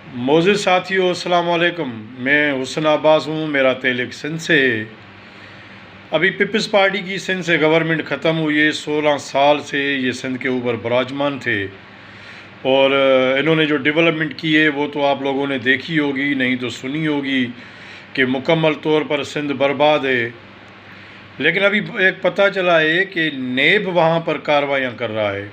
मोज़िज़ साथियों, अस्सलाम वालेकुम। मैं हुसन अब्बास हूँ। मेरा तेलिक सिंध से। अभी पीपल्स पार्टी की सिंध से गवर्नमेंट ख़त्म हुई है। 16 साल से ये सिंध के ऊपर बराजमान थे और इन्होंने जो डेवलपमेंट की है वो तो आप लोगों ने देखी होगी, नहीं तो सुनी होगी कि मुकम्मल तौर पर सिंध बर्बाद है। लेकिन अभी एक पता चला है कि नेब वहाँ पर कार्रवाइयाँ कर रहा है।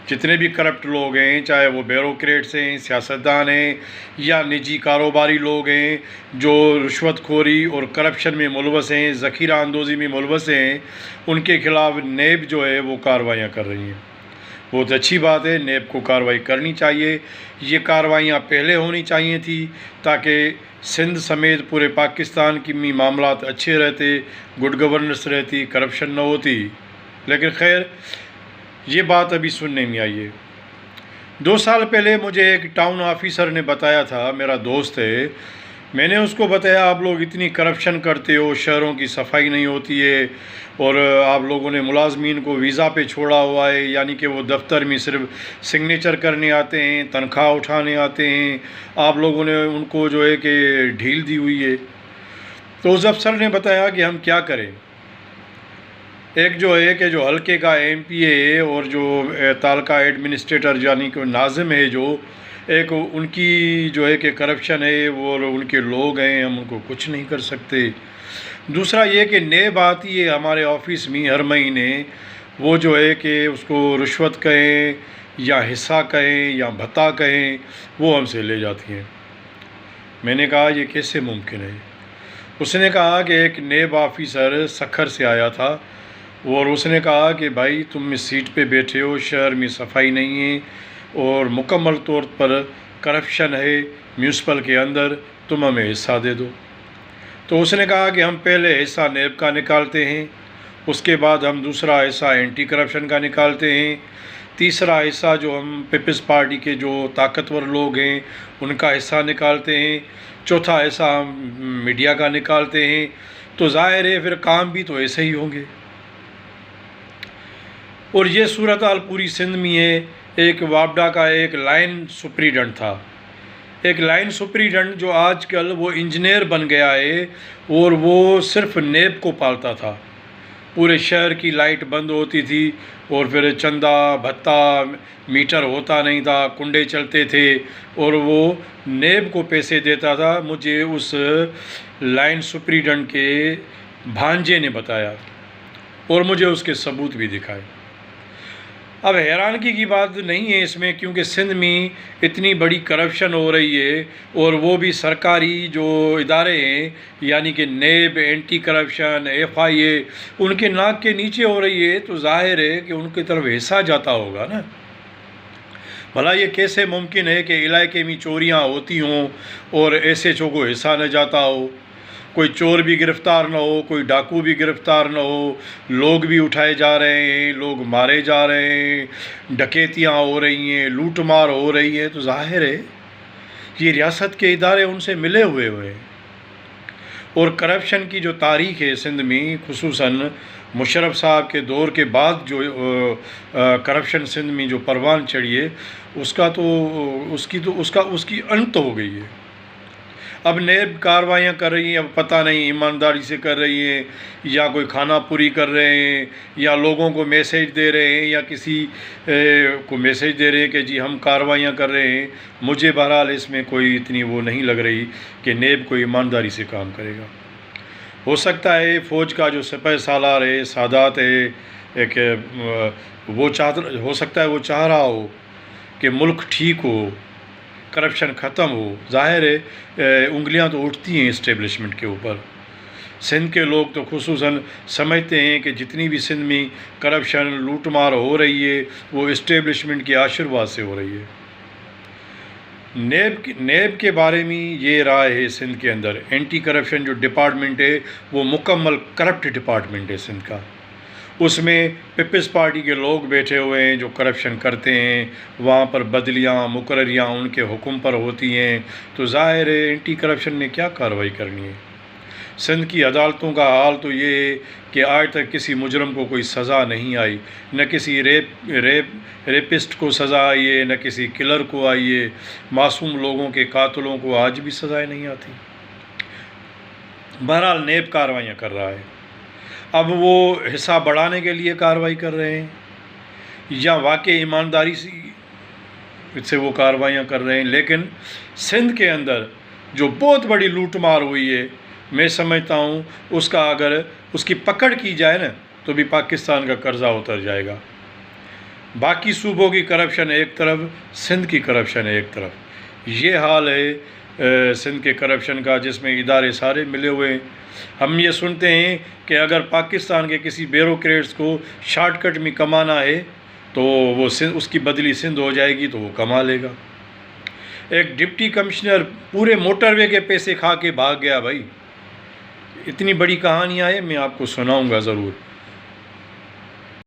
जितने भी करप्ट लोग हैं, चाहे वो ब्यूरोक्रेट्स हैं, सियासतदान हैं या निजी कारोबारी लोग हैं जो रिश्वतखोरी और करप्शन में मुलवस हैं, ज़ख़ीरा अंदोज़ी में मुलवस हैं, उनके ख़िलाफ़ नेब जो है वो कार्रवाइयाँ कर रही हैं। बहुत अच्छी बात है, नेब को कार्रवाई करनी चाहिए। ये कार्रवाइयाँ पहले होनी चाहिए थी ताकि सिंध समेत पूरे पाकिस्तान की में मामलात अच्छे रहते, गुड गवर्नेंस रहती, करप्शन न होती। लेकिन खैर, ये बात अभी सुनने में आई है। 2 साल पहले मुझे एक टाउन ऑफिसर ने बताया था, मेरा दोस्त है। मैंने उसको बताया, आप लोग इतनी करप्शन करते हो, शहरों की सफाई नहीं होती है और आप लोगों ने मुलाजमीन को वीज़ा पे छोड़ा हुआ है, यानी कि वो दफ्तर में सिर्फ सिग्नेचर करने आते हैं, तनख्वाह उठाने आते हैं। आप लोगों ने उनको जो है कि ढील दी हुई है। तो उस अफसर ने बताया कि हम क्या करें। एक जो है कि जो हल्के का एमपी है और जो तालका एडमिनिस्ट्रेटर यानी कि नाज़िम है, जो एक उनकी जो है कि करप्शन है वो, और उनके लोग हैं, हम उनको कुछ नहीं कर सकते। दूसरा ये कि नेब आती है हमारे ऑफिस में हर महीने, वो जो है कि उसको रिश्वत कहें या हिस्सा कहें या भत्ता कहें, वो हमसे ले जाती हैं। मैंने कहा ये कैसे मुमकिन है। उसने कहा कि एक नेब ऑफिसर सखर से आया था और उसने कहा कि भाई तुम इस सीट पे बैठे हो, शहर में सफाई नहीं है और मुकम्मल तौर पर करप्शन है म्यूनसिपल के अंदर, तुम हमें हिस्सा दे दो। तो उसने कहा कि हम पहले हिस्सा नेब का निकालते हैं, उसके बाद हम दूसरा हिस्सा एंटी करप्शन का निकालते हैं, तीसरा हिस्सा जो हम पीपल्स पार्टी के जो ताकतवर लोग हैं उनका हिस्सा निकालते हैं, चौथा हिस्सा हम मीडिया का निकालते हैं। तो ज़ाहिर है फिर काम भी तो ऐसे ही होंगे। और ये सूरत हाल पूरी सिंध में है। एक वापडा का एक लाइन सुपरिटेंडेंट था, एक लाइन सुपरिटेंडेंट जो आजकल वो इंजीनियर बन गया है और वो सिर्फ नेब को पालता था। पूरे शहर की लाइट बंद होती थी और फिर चंदा भत्ता मीटर होता नहीं था, कुंडे चलते थे और वो नेब को पैसे देता था। मुझे उस लाइन सुपरिटेंडेंट के भांजे ने बताया और मुझे उसके सबूत भी दिखाए। अब हैरानगी की बात नहीं है इसमें, क्योंकि सिंध में इतनी बड़ी करप्शन हो रही है और वो भी सरकारी जो इदारे हैं यानी कि नेब, एंटी करप्शन, एफआईए, उनके नाक के नीचे हो रही है। तो जाहिर है कि उनकी तरफ हिस्सा जाता होगा ना। भला ये कैसे मुमकिन है कि इलाके में चोरियां होती हों और एसएचओ को हिस्सा न जाता हो, कोई चोर भी गिरफ़्तार न हो, कोई डाकू भी गिरफ़्तार न हो, लोग भी उठाए जा रहे हैं, लोग मारे जा रहे हैं, डकैतियाँ हो रही हैं, लूटमार हो रही है। तो जाहिर है ये रियासत के इदारे उनसे मिले हुए हैं। और करप्शन की जो तारीख़ है सिंध में, खुसूसन मुशर्रफ साहब के दौर के बाद जो करप्शन सिंध में जो परवान चढ़ी है, उसकी अंत हो गई है। अब नेब कार्रवाइयाँ कर रही हैं, अब पता नहीं ईमानदारी से कर रही हैं या कोई खाना पूरी कर रहे हैं या लोगों को मैसेज दे रहे हैं या किसी को मैसेज दे रहे हैं कि जी हम कार्रवाइयाँ कर रहे हैं। मुझे बहरहाल इसमें कोई इतनी वो नहीं लग रही कि नेब कोई ईमानदारी से काम करेगा। हो सकता है फ़ौज का जो सिपह सालार है, सादात है, एक हो सकता है वो चाह रहा हो कि मुल्क ठीक हो, करप्शन ख़त्म हो। ज़ाहिर है उंगलियां तो उठती हैं इस्टेब्लिशमेंट के ऊपर। सिंध के लोग तो खुसूसन समझते हैं कि जितनी भी सिंध में करप्शन लूटमार हो रही है वो इस्टेब्लिशमेंट के आशीर्वाद से हो रही है। नेब के बारे में ये राय है सिंध के अंदर, एंटी करप्शन जो डिपार्टमेंट है वो मुकम्मल करप्ट डिपार्टमेंट है सिंध का। उसमें पीपल्स पार्टी के लोग बैठे हुए हैं जो करप्शन करते हैं, वहाँ पर बदलियाँ मुकर्रियाँ उनके हुक्म पर होती हैं। तो ज़ाहिर है एंटी करप्शन ने क्या कार्रवाई करनी है। सिंध की अदालतों का हाल तो ये है कि आज तक किसी मुजरम को कोई सज़ा नहीं आई, न किसी रेपिस्ट को सज़ा आई है, न किसी किलर को आई है। मासूम लोगों के कातलों को आज भी सज़ाएं नहीं आती। बहरहाल नेब कार्रवाइयाँ कर रहा है। अब वो हिसाब बढ़ाने के लिए कार्रवाई कर रहे हैं या वाकई ईमानदारी से वो कार्रवाइयाँ कर रहे हैं। लेकिन सिंध के अंदर जो बहुत बड़ी लूटमार हुई है, मैं समझता हूँ उसका अगर उसकी पकड़ की जाए ना तो भी पाकिस्तान का कर्जा उतर जाएगा। बाकी सूबों की करप्शन एक तरफ, सिंध की करप्शन एक तरफ। ये हाल है सिंध के करप्शन का, जिसमें इदारे सारे मिले हुए हैं। हम ये सुनते हैं कि अगर पाकिस्तान के किसी ब्यूरोक्रेट्स को शॉर्टकट में कमाना है तो वो उसकी बदली सिंध हो जाएगी तो वो कमा लेगा। एक डिप्टी कमिश्नर पूरे मोटरवे के पैसे खा के भाग गया भाई। इतनी बड़ी कहानियाँ है, मैं आपको सुनाऊंगा ज़रूर।